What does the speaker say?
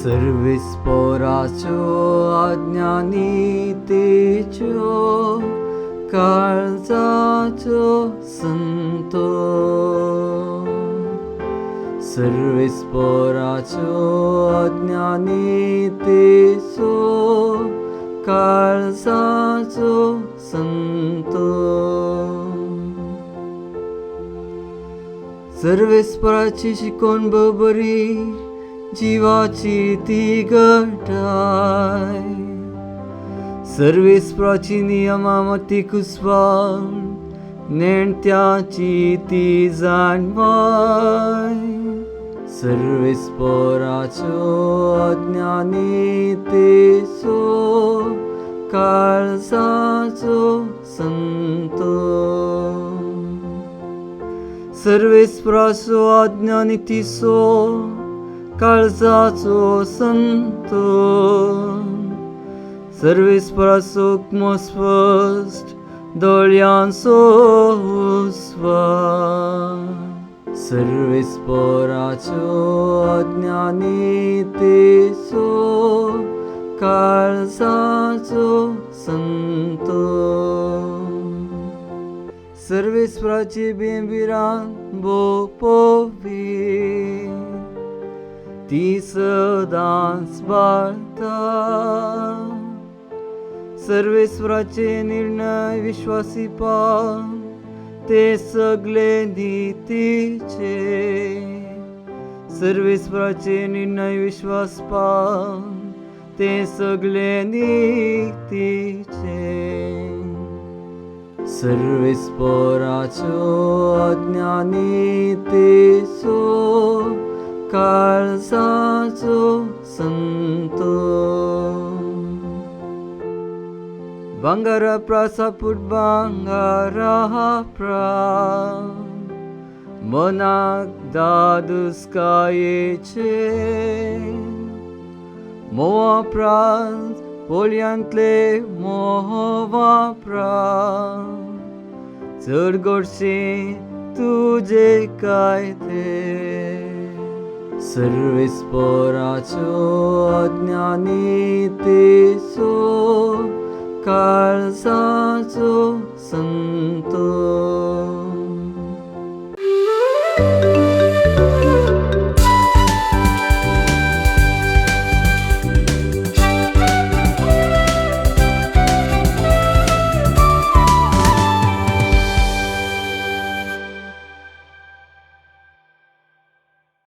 सर्विस्पोराच्यो आज्ञानीतेच्यो काळजाच्यो संतो सर्विस्पोराच्यो आज्ञानीतेच्यो काळजाच्यो संतो सर्विस्पराची शिकवण बरी जीवाची ती घटाय सर्विस्पराची नियमामती कुसवाळ नेणत्याची ती जाणवाय सर्विस्पराच्यो आज्ञानीतेच्यो काळजाच्यो संतो सर्विस्पराच्यो आज्ञानीतीचो काळजाचो संतो सर्विस्पराचो उक्मो स्पश्ट दोळ्यांचो उस्वार सर्विस्पराच्यो आज्ञानीतेच्यो काळजाचो संतो सर्विस्पराची बिंबिरां बोपोवी ती सदांच बाळता सर्विस्पराचे निर्णय विश्वासीपान ते सगळे नीतीचे सर्विस्पराचे निर्णय विश्वासपान ते सगळे नीतीचे सर्विस्पराच्यो आज्ञानीतेच्यो काळजाच्यो संतो भांगारा प्रासापूट भांगारा मनाक दादुस्कायेचे मोवा प्रास पोळयांतले मोहवा चड गोडशे तुजे कायदे सर्विस्पराच्यो आज्ञानीतेच्यो काळजाच्यो संतो